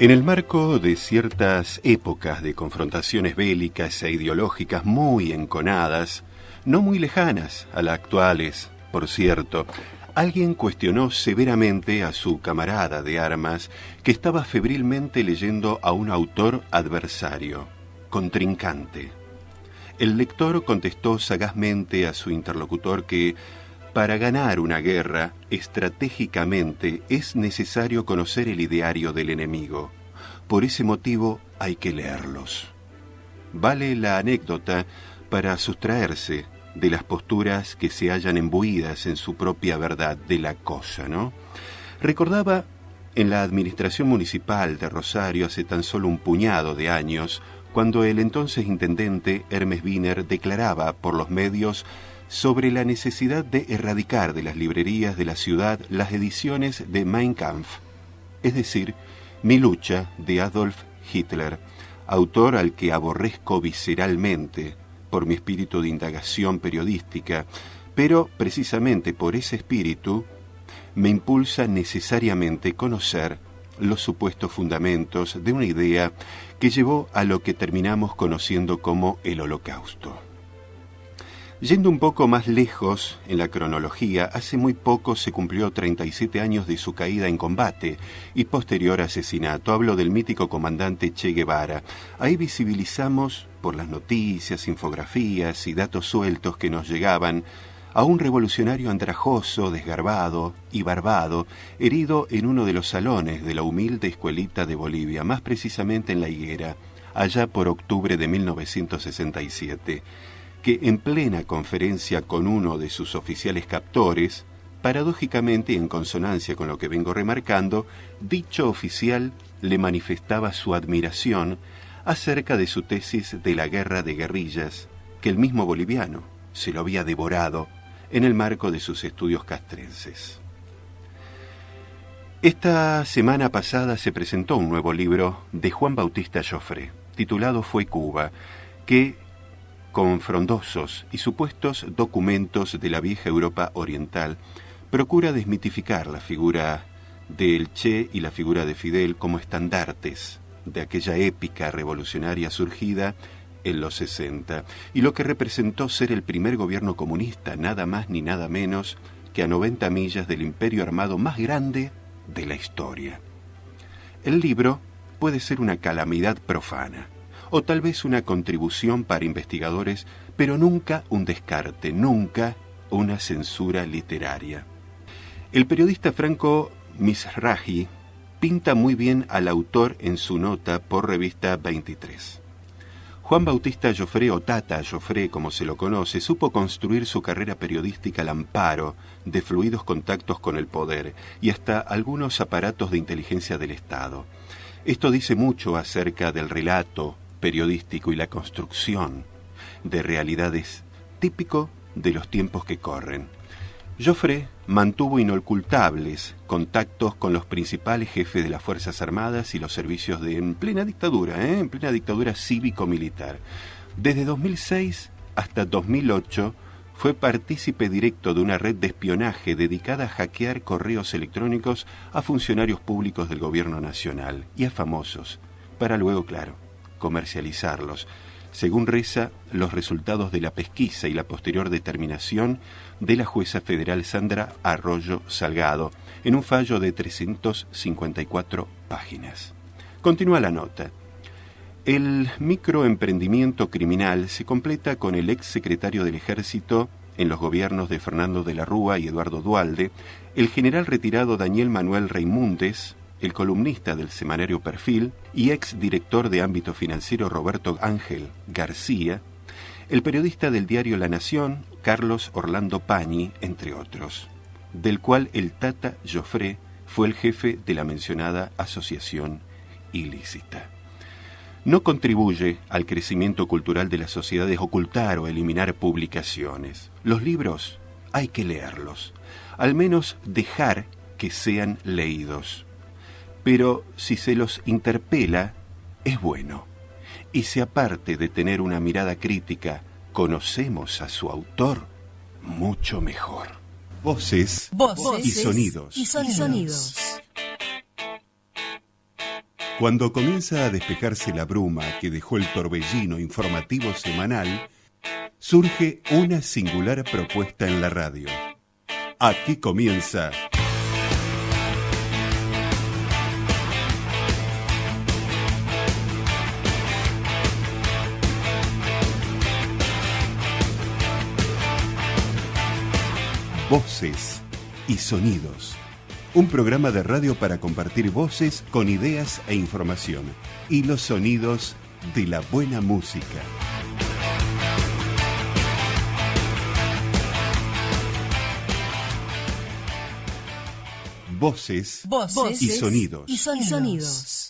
En el marco de ciertas épocas de confrontaciones bélicas e ideológicas muy enconadas, no muy lejanas a las actuales, por cierto, alguien cuestionó severamente a su camarada de armas que estaba febrilmente leyendo a un autor adversario, contrincante. El lector contestó sagazmente a su interlocutor que para ganar una guerra, estratégicamente es necesario conocer el ideario del enemigo. Por ese motivo hay que leerlos. Vale la anécdota para sustraerse de las posturas que se hallan embuidas en su propia verdad de la cosa, ¿no? Recordaba en la administración municipal de Rosario hace tan solo un puñado de años, cuando el entonces intendente Hermes Wiener declaraba por los medios sobre la necesidad de erradicar de las librerías de la ciudad las ediciones de Mein Kampf, es decir, Mi lucha de Adolf Hitler, autor al que aborrezco visceralmente por mi espíritu de indagación periodística, pero precisamente por ese espíritu me impulsa necesariamente conocer los supuestos fundamentos de una idea que llevó a lo que terminamos conociendo como el Holocausto. Yendo un poco más lejos en la cronología, hace muy poco se cumplió 37 años de su caída en combate y posterior asesinato. Hablo del mítico comandante Che Guevara. Ahí visibilizamos, por las noticias, infografías y datos sueltos que nos llegaban, a un revolucionario andrajoso, desgarbado y barbado, herido en uno de los salones de la humilde escuelita de Bolivia, más precisamente en La Higuera, allá por octubre de 1967. Que en plena conferencia con uno de sus oficiales captores, paradójicamente y en consonancia con lo que vengo remarcando, dicho oficial le manifestaba su admiración acerca de su tesis de la guerra de guerrillas, que el mismo boliviano se lo había devorado en el marco de sus estudios castrenses. Esta semana pasada se presentó un nuevo libro de Juan Bautista Joffre, titulado Fue Cuba, que con frondosos y supuestos documentos de la vieja Europa oriental, procura desmitificar la figura del Che y la figura de Fidel como estandartes de aquella épica revolucionaria surgida en los 60, y lo que representó ser el primer gobierno comunista, nada más ni nada menos que a 90 millas del imperio armado más grande de la historia. El libro puede ser una calamidad profana, o tal vez una contribución para investigadores, pero nunca un descarte, nunca una censura literaria. El periodista Franco Mizrahi pinta muy bien al autor en su nota por Revista 23. Juan Bautista Joffre, o Tata Joffre como se lo conoce, supo construir su carrera periodística al amparo de fluidos contactos con el poder y hasta algunos aparatos de inteligencia del Estado. Esto dice mucho acerca del relato periodístico y la construcción de realidades típico de los tiempos que corren. Joffre mantuvo inocultables contactos con los principales jefes de las Fuerzas Armadas y los servicios en plena dictadura cívico-militar. Desde 2006 hasta 2008 fue partícipe directo de una red de espionaje dedicada a hackear correos electrónicos a funcionarios públicos del gobierno nacional y a famosos, para luego, claro, comercializarlos, según reza los resultados de la pesquisa y la posterior determinación de la jueza federal Sandra Arroyo Salgado, en un fallo de 354 páginas. Continúa la nota. El microemprendimiento criminal se completa con el ex secretario del Ejército en los gobiernos de Fernando de la Rúa y Eduardo Duhalde, el general retirado Daniel Manuel Reimúndez, el columnista del semanario Perfil y ex director de ámbito financiero Roberto Ángel García, el periodista del diario La Nación, Carlos Orlando Pañi, entre otros, del cual el Tata Joffre fue el jefe de la mencionada asociación ilícita. No contribuye al crecimiento cultural de las sociedades ocultar o eliminar publicaciones. Los libros hay que leerlos, al menos dejar que sean leídos. Pero si se los interpela, es bueno. Y si aparte de tener una mirada crítica, conocemos a su autor, mucho mejor. Voces y sonidos. Cuando comienza a despejarse la bruma que dejó el torbellino informativo semanal, surge una singular propuesta en la radio. Aquí comienza Voces y Sonidos. Un programa de radio para compartir voces con ideas e información y los sonidos de la buena música. Voces y sonidos.